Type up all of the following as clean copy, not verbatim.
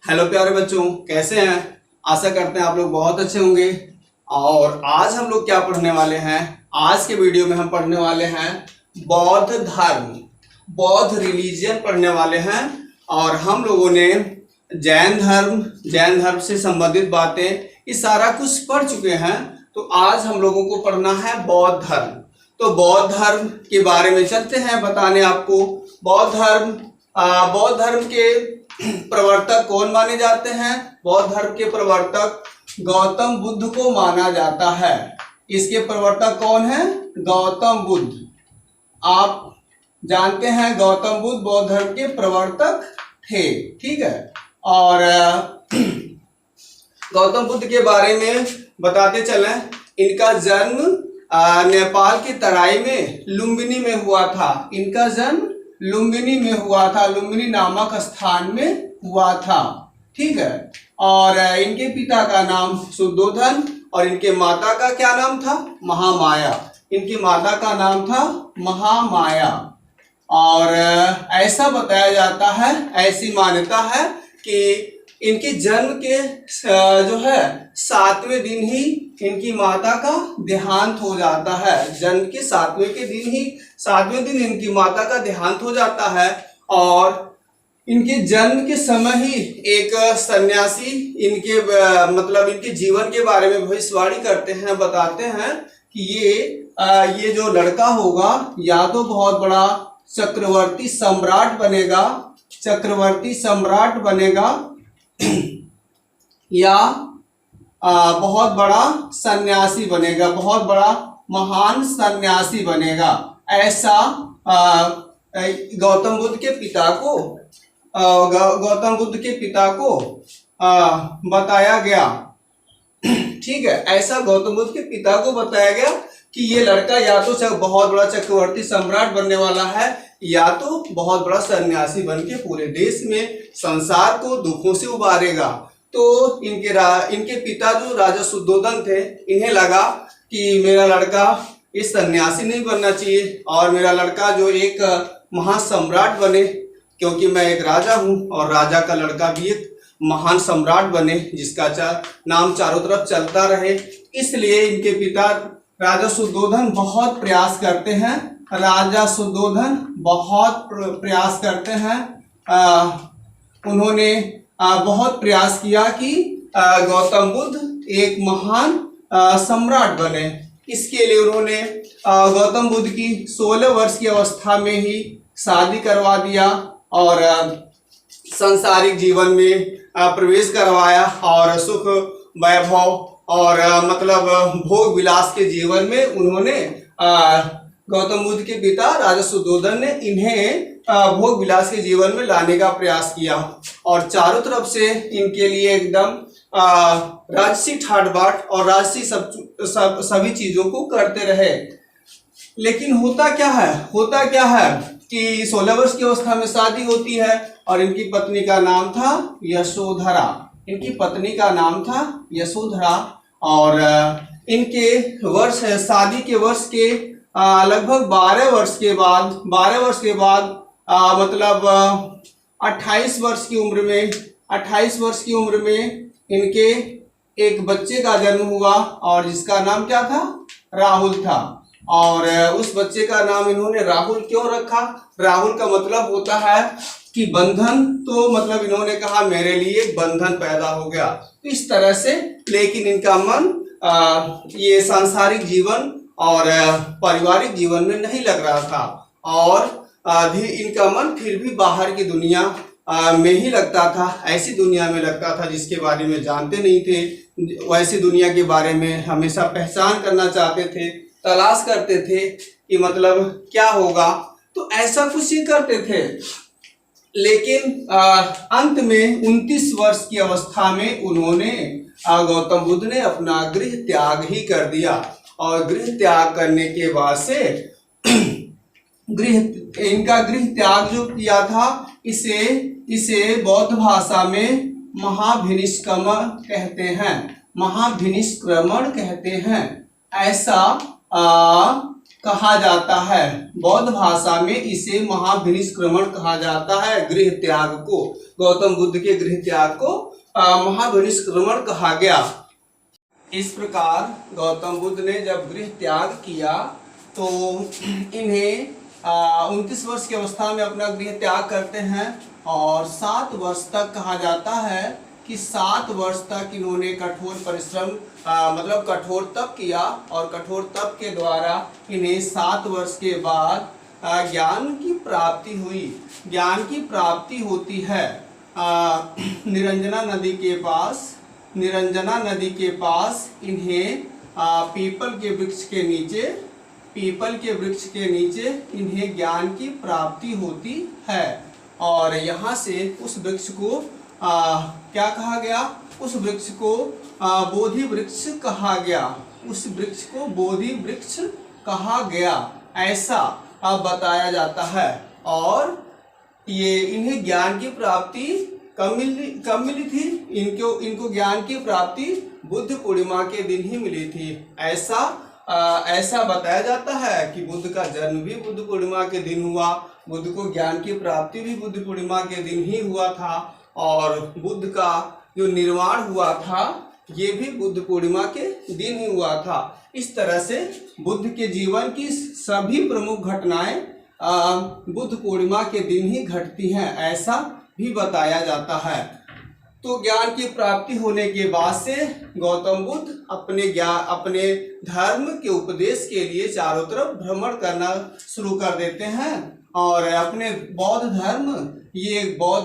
Hello प्यारे बच्चों, कैसे हैं। आशा करते हैं आप लोग बहुत अच्छे होंगे। और आज हम लोग क्या पढ़ने वाले हैं, आज के वीडियो में हम पढ़ने वाले हैं बौद्ध धर्म, बौद्ध रिलीजियन पढ़ने वाले हैं। और हम लोगों ने जैन धर्म से संबंधित बातें ये सारा कुछ पढ़ चुके हैं। तो आज हम लोगों को पढ़ना है बौद्ध धर्म। तो बौद्ध धर्म के बारे में चलते हैं बताने आपको। बौद्ध धर्म के प्रवर्तक कौन माने जाते हैं। बौद्ध धर्म के प्रवर्तक गौतम बुद्ध को माना जाता है। इसके प्रवर्तक कौन है? गौतम बुद्ध। आप जानते हैं गौतम बुद्ध बौद्ध धर्म के प्रवर्तक थे, ठीक है। और गौतम बुद्ध के बारे में बताते चलें। इनका जन्म नेपाल की तराई में लुम्बिनी में हुआ था। इनका जन्म लुम्बिनी में हुआ था, लुम्बिनी नामक स्थान में हुआ था, ठीक है। और इनके पिता का नाम शुद्धोधन और इनके माता का क्या नाम था? महामाया। इनकी माता का नाम था महामाया। और ऐसा बताया जाता है, ऐसी मान्यता है कि इनके जन्म के जो है 7वें दिन ही इनकी माता का देहांत हो जाता है। जन्म के 7वें दिन इनकी माता का देहांत हो जाता है। और इनके जन्म के समय ही एक सन्यासी इनके जीवन के बारे में भविष्यवाणी करते हैं, बताते हैं कि ये जो लड़का होगा या तो बहुत बड़ा चक्रवर्ती सम्राट बनेगा या बहुत बड़ा सन्यासी बनेगा, बहुत बड़ा महान सन्यासी बनेगा। ऐसा गौतम बुद्ध के पिता को बताया गया, ठीक है। ऐसा गौतम बुद्ध के पिता को बताया गया कि ये लड़का या तो बहुत बड़ा चक्रवर्ती सम्राट बनने वाला है या तो बहुत बड़ा सन्यासी बन के पूरे देश में संसार को दुखों से उबारेगा। तो इनके पिता जो राजा शुद्धोधन थे, इन्हें लगा कि मेरा लड़का इस सन्यासी नहीं बनना चाहिए और मेरा लड़का जो एक महासम्राट बने, क्योंकि मैं एक राजा हूँ और राजा का लड़का भी एक महान सम्राट बने जिसका नाम चारों तरफ चलता रहे। इसलिए इनके पिता राजा शुद्धोधन बहुत प्रयास करते हैं। उन्होंने बहुत प्रयास किया कि गौतम बुद्ध एक महान सम्राट बने। इसके लिए उन्होंने गौतम बुद्ध की 16 वर्ष की अवस्था में ही शादी करवा दिया और सांसारिक जीवन में प्रवेश करवाया और सुख वैभव और भोग विलास के जीवन में उन्होंने गौतम बुद्ध के पिता राजा शुद्धोधन ने इन्हें भोग विलास के जीवन में लाने का प्रयास किया और चारों तरफ से इनके लिए एकदम राजसी ठाट बाट और राजसी सभी चीजों को करते रहे। लेकिन होता क्या है कि 16 वर्ष की अवस्था में शादी होती है और इनकी पत्नी का नाम था यशोधरा। और इनके शादी के वर्ष के लगभग 12 वर्ष के बाद 28 वर्ष की उम्र में इनके एक बच्चे का जन्म हुआ और जिसका नाम क्या था? राहुल था। और उस बच्चे का नाम इन्होंने राहुल क्यों रखा? राहुल का मतलब होता है कि बंधन। तो इन्होंने कहा मेरे लिए एक बंधन पैदा हो गया। इस तरह से, लेकिन इनका मन ये सांसारिक जीवन और पारिवारिक जीवन में नहीं लग रहा था और इनका मन फिर भी बाहर की दुनिया में ही लगता था। ऐसी दुनिया में लगता था जिसके बारे में जानते नहीं थे, वैसी दुनिया के बारे में हमेशा पहचान करना चाहते थे, तलाश करते थे कि क्या होगा। तो ऐसा कुछ ही करते थे। लेकिन अंत में 29 वर्ष की अवस्था में उन्होंने गौतम बुद्ध ने अपना गृह त्याग ही कर दिया। और गृह त्याग करने के बाद से इनका गृह त्याग जो किया था इसे बौद्ध भाषा में महाभिनिष्क्रमण कहते हैं। ऐसा कहा जाता है। बौद्ध भाषा में इसे महाभिनिष्क्रमण कहा जाता है। गृह त्याग को, गौतम बुद्ध के गृह त्याग को महाभिनिष्क्रमण कहा गया। इस प्रकार गौतम बुद्ध ने जब गृह त्याग किया तो इन्हें 29 वर्ष की अवस्था में अपना गृह त्याग करते हैं और 7 वर्ष तक कहा जाता है कि 7 वर्ष तक इन्होंने कठोर परिश्रम मतलब कठोर तप किया और कठोर तप के द्वारा इन्हें 7 वर्ष के बाद ज्ञान की प्राप्ति हुई। ज्ञान की प्राप्ति होती है निरंजना नदी के पास। निरंजना नदी के पास इन्हें पीपल के वृक्ष के नीचे इन्हें ज्ञान की प्राप्ति होती है। और यहाँ से उस वृक्ष को क्या कहा गया? उस वृक्ष को बोधि वृक्ष कहा गया। उस वृक्ष को बोधि वृक्ष कहा गया, ऐसा अब बताया जाता है। और ये इन्हें ज्ञान की प्राप्ति कब मिली थी? इनको ज्ञान की प्राप्ति बुद्ध पूर्णिमा के दिन ही मिली थी। ऐसा बताया जाता है कि बुद्ध का जन्म भी बुद्ध पूर्णिमा के दिन हुआ, बुद्ध को ज्ञान की प्राप्ति भी बुद्ध पूर्णिमा के दिन ही हुआ था, और बुद्ध का जो निर्वाण हुआ था ये भी बुद्ध पूर्णिमा के दिन ही हुआ था। इस तरह से बुद्ध के जीवन की सभी प्रमुख घटनाएं बुद्ध पूर्णिमा के दिन ही घटती हैं, ऐसा भी बताया जाता है। तो ज्ञान की प्राप्ति होने के बाद से गौतम बुद्ध अपने धर्म के उपदेश के लिए चारों तरफ भ्रमण करना शुरू कर देते हैं और अपने बौद्ध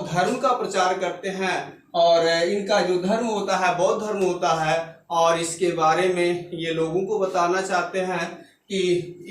धर्म का प्रचार करते हैं। और इनका जो धर्म होता है बौद्ध धर्म होता है, और इसके बारे में ये लोगों को बताना चाहते हैं कि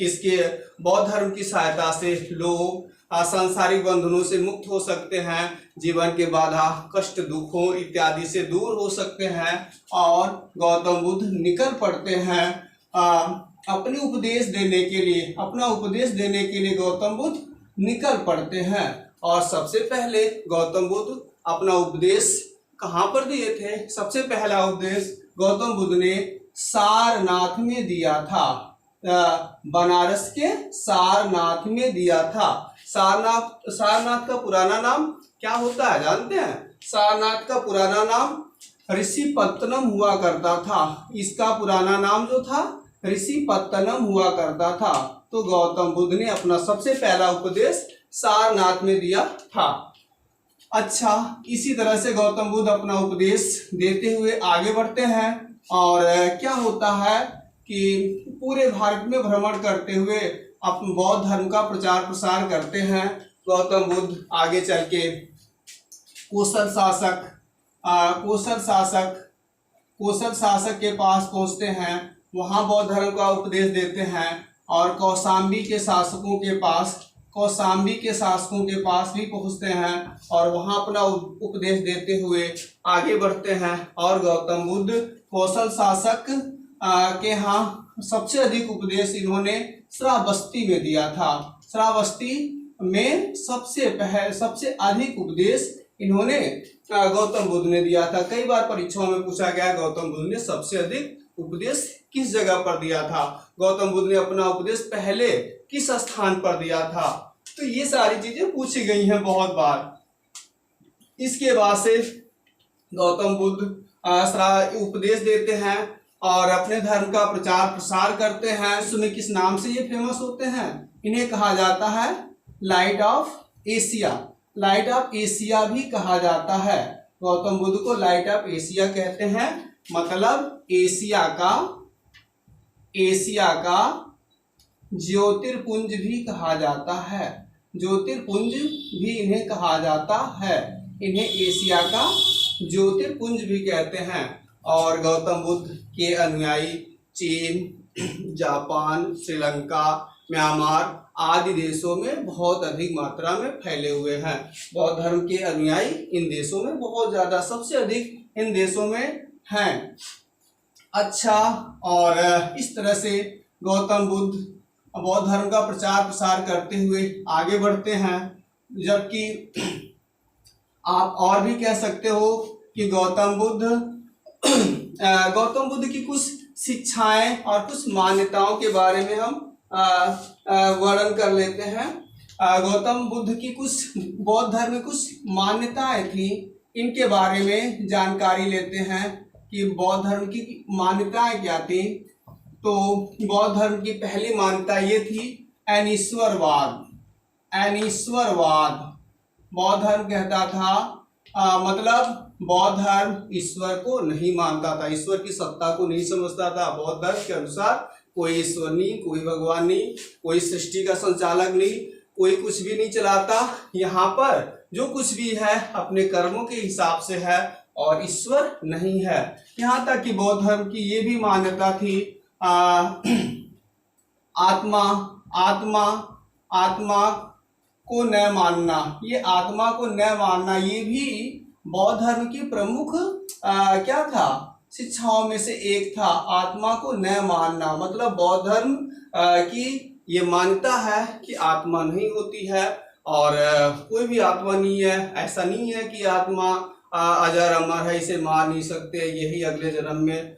इसके बौद्ध धर्म की सहायता से लोग सांसारिक बंधनों से मुक्त हो सकते हैं, जीवन के बाधा कष्ट दुखों इत्यादि से दूर हो सकते हैं। और गौतम बुद्ध निकल पड़ते हैं अपने उपदेश देने के लिए, अपना उपदेश देने के लिए गौतम बुद्ध निकल पड़ते हैं। और सबसे पहले गौतम बुद्ध अपना उपदेश कहाँ पर दिए थे? सबसे पहला उपदेश गौतम बुद्ध ने सारनाथ में दिया था, बनारस के सारनाथ में दिया था। सारनाथ का पुराना नाम क्या होता है जानते हैं? सारनाथ का पुराना नाम ऋषिपत्तनम हुआ करता था। इसका पुराना नाम जो था ऋषिपत्तनम हुआ करता था। तो गौतम बुद्ध ने अपना सबसे पहला उपदेश सारनाथ में दिया था। अच्छा, इसी तरह से गौतम बुद्ध अपना उपदेश देते हुए आगे बढ़ते हैं और क्या होता है कि पूरे भारत में भ्रमण करते हुए अपने बौद्ध धर्म का प्रचार प्रसार करते हैं। गौतम बुद्ध आगे चल के कौशल शासक के पास पहुंचते हैं, वहां बौद्ध धर्म का उपदेश देते हैं। और कौशाम्बी के शासकों के पास भी पहुंचते हैं और वहां अपना उपदेश देते हुए आगे बढ़ते हैं। और गौतम बुद्ध कौशल शासक के यहाँ सबसे अधिक उपदेश इन्होंने श्रावस्ती में दिया था। श्रावस्ती में सबसे अधिक उपदेश इन्होंने गौतम बुद्ध ने दिया था। कई बार परीक्षाओं में पूछा गया गौतम बुद्ध ने सबसे अधिक उपदेश किस जगह पर दिया था, गौतम बुद्ध ने अपना उपदेश पहले किस स्थान पर दिया था। तो ये सारी चीजें पूछी गई हैं बहुत बार। इसके बाद से गौतम बुद्ध उपदेश देते हैं और अपने धर्म का प्रचार प्रसार करते हैं। सुनिए किस नाम से ये फेमस होते हैं? इन्हें कहा जाता है light of Asia. Light of Asia भी कहा जाता है। गौतम बुद्ध को लाइट ऑफ एशिया कहते हैं, मतलब एशिया का ज्योतिर्पुंज भी कहा जाता है। ज्योतिर्पुंज भी इन्हें कहा जाता है। इन्हें एशिया का ज्योतिर्पुंज भी कहते हैं। और गौतम बुद्ध के अनुयायी चीन, जापान, श्रीलंका, म्यांमार आदि देशों में बहुत अधिक मात्रा में फैले हुए हैं। बौद्ध धर्म के अनुयायी इन देशों में बहुत ज्यादा, सबसे अधिक इन देशों में हैं। अच्छा, और इस तरह से गौतम बुद्ध बौद्ध धर्म का प्रचार प्रसार करते हुए आगे बढ़ते हैं। जबकि आप और भी कह सकते हो कि गौतम बुद्ध की कुछ शिक्षाएं और कुछ मान्यताओं के बारे में हम वर्णन कर लेते हैं। गौतम बुद्ध की कुछ बौद्ध धर्म में कुछ मान्यताएं थी, इनके बारे में जानकारी लेते हैं कि बौद्ध धर्म की मान्यताएं क्या थी। तो बौद्ध धर्म की पहली मान्यता ये थी अनीश्वरवाद। अनीश्वरवाद बौद्ध धर्म कहता था, मतलब बौद्ध धर्म ईश्वर को नहीं मानता था, ईश्वर की सत्ता को नहीं समझता था। बौद्ध धर्म के अनुसार कोई ईश्वर नहीं, कोई भगवान नहीं, कोई सृष्टि का संचालक नहीं, कोई कुछ भी नहीं चलाता। यहाँ पर जो कुछ भी है अपने कर्मों के हिसाब से है और ईश्वर नहीं है। यहाँ तक कि बौद्ध धर्म की ये भी मान्यता थी आत्मा आत्मा आत्मा को न मानना। ये आत्मा को न मानना ये भी बौद्ध धर्म की प्रमुख क्या था, शिक्षाओं में से एक था। आत्मा को न मानना मतलब बौद्ध धर्म की ये मान्यता है कि आत्मा नहीं होती है और कोई भी आत्मा नहीं है। ऐसा नहीं है कि आत्मा अजर अमर है, इसे मार नहीं सकते, यही अगले जन्म में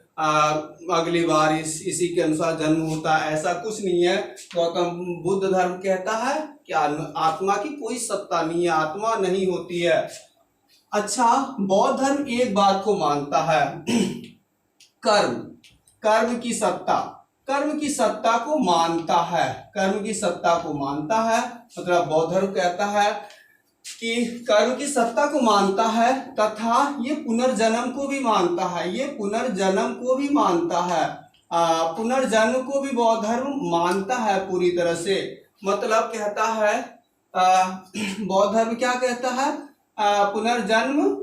अगली बार इसी के अनुसार जन्म होता है, ऐसा कुछ नहीं है। गौतम बुद्ध धर्म कहता है कि आत्मा की कोई सत्ता नहीं है, आत्मा नहीं होती है। अच्छा, बौद्ध धर्म एक बात को मानता है, कर्म कर्म की सत्ता, कर्म की सत्ता को मानता है, कर्म की सत्ता को मानता है। मतलब बौद्ध धर्म कहता है कि कर्म की सत्ता को मानता है तथा ये पुनर्जन्म को भी मानता है, ये पुनर्जन्म को भी मानता है। पुनर्जन्म को भी बौद्ध धर्म मानता है पूरी तरह से। मतलब कहता है बौद्ध धर्म क्या कहता है, पुनर्जन्म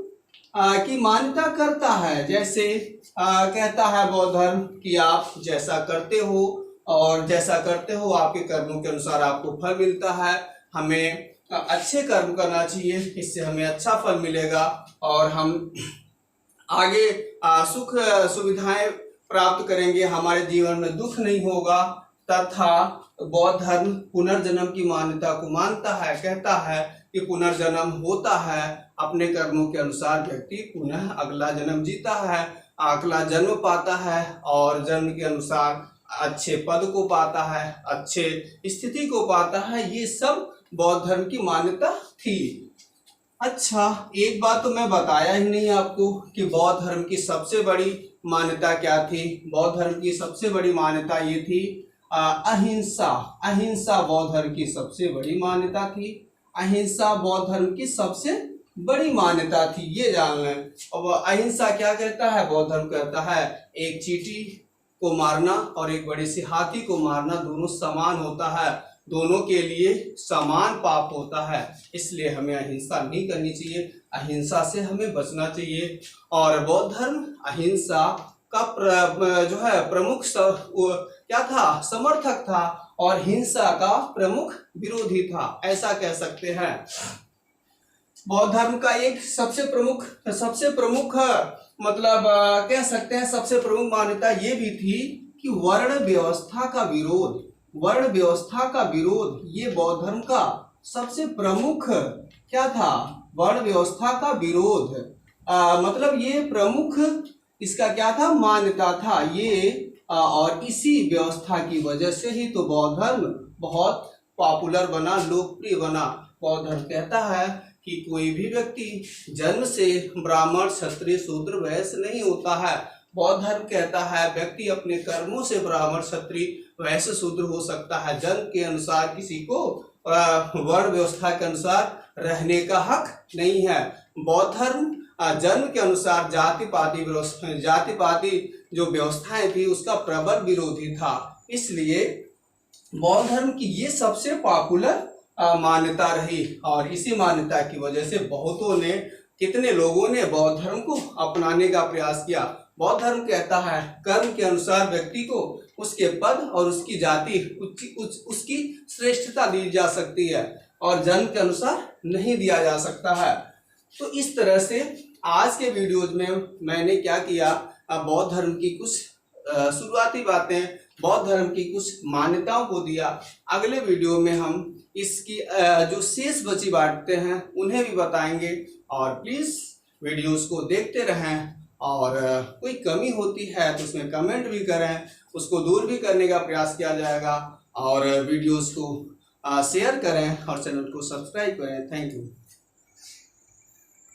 की मान्यता करता है। जैसे कहता है बौद्ध धर्म कि आप जैसा करते हो और जैसा करते हो आपके कर्मों के अनुसार आपको फल मिलता है। हमें अच्छे कर्म करना चाहिए, इससे हमें अच्छा फल मिलेगा और हम आगे सुख सुविधाएं प्राप्त करेंगे, हमारे जीवन में दुख नहीं होगा। तथा बौद्ध धर्म पुनर्जन्म की मान्यता को मानता है, कहता है कि पुनर्जन्म होता है, अपने कर्मों के अनुसार व्यक्ति पुनः अगला जन्म जीता है, अगला जन्म पाता है और जन्म के अनुसार अच्छे पद को पाता है, अच्छे स्थिति को पाता है। ये सब बौद्ध धर्म की मान्यता थी। अच्छा, एक बात तो मैं बताया ही नहीं आपको कि बौद्ध धर्म की सबसे बड़ी मान्यता क्या थी। बौद्ध धर्म की सबसे बड़ी मान्यता ये थी अहिंसा। अहिंसा बौद्ध धर्म की सबसे बड़ी मान्यता थी। अहिंसा बौद्ध धर्म की सबसे बड़ी मान्यता थी, ये जान लें। अब अहिंसा क्या कहता है, बौद्ध धर्म कहता है एक चींटी को मारना और एक बड़े से हाथी को मारना दोनों समान होता है, दोनों के लिए समान पाप होता है, इसलिए हमें अहिंसा नहीं करनी चाहिए, अहिंसा से हमें बचना चाहिए। और बौद्ध धर्म अहिंसा का जो है प्रमुख क्या था, समर्थक था और हिंसा का प्रमुख विरोधी था, ऐसा कह सकते हैं। बौद्ध धर्म का एक सबसे प्रमुख मतलब कह सकते हैं सबसे प्रमुख मान्यता ये भी थी कि वर्ण व्यवस्था का विरोध, वर्ण व्यवस्था का विरोध ये बौद्ध धर्म का सबसे प्रमुख क्या था, वर्ण व्यवस्था का विरोध। मतलब ये प्रमुख इसका क्या था, मान्यता था ये। और इसी व्यवस्था की वजह से ही तो बौद्ध धर्म बहुत पॉपुलर बना, लोकप्रिय बना। बौद्ध धर्म कहता है कि कोई भी व्यक्ति जन्म से ब्राह्मण क्षत्रिय शूद्र वैश्य नहीं होता है। बौद्ध धर्म कहता है व्यक्ति अपने कर्मों से ब्राह्मण क्षत्रिय वैश्य शूद्र हो सकता है, जन्म के अनुसार किसी को वर्ण व्यवस्था के अनुसार रहने का हक नहीं है। बौद्ध धर्म जन्म के अनुसार जाति पाति जो व्यवस्थाएं थी उसका प्रबल विरोधी था, इसलिए बौद्ध धर्म की ये सबसे पॉपुलर मान्यता रही। और इसी मान्यता की वजह से बहुतों ने, कितने लोगों ने बौद्ध धर्म को अपनाने का प्रयास किया। बौद्ध धर्म कहता है कर्म के अनुसार व्यक्ति को उसके पद और उसकी जाति उसकी श्रेष्ठता दी जा सकती है और जन्म के अनुसार नहीं दिया जा सकता है। तो इस तरह से आज के वीडियोज में मैंने क्या किया, बौद्ध धर्म की कुछ शुरुआती बातें, बौद्ध धर्म की कुछ मान्यताओं को दिया। अगले वीडियो में हम इसकी जो शेष बची बातें हैं उन्हें भी बताएंगे। और प्लीज़ वीडियोस को देखते रहें और कोई कमी होती है तो उसमें कमेंट भी करें, उसको दूर भी करने का प्रयास किया जाएगा। और वीडियोस को शेयर करें और चैनल को सब्सक्राइब करें। Thank you.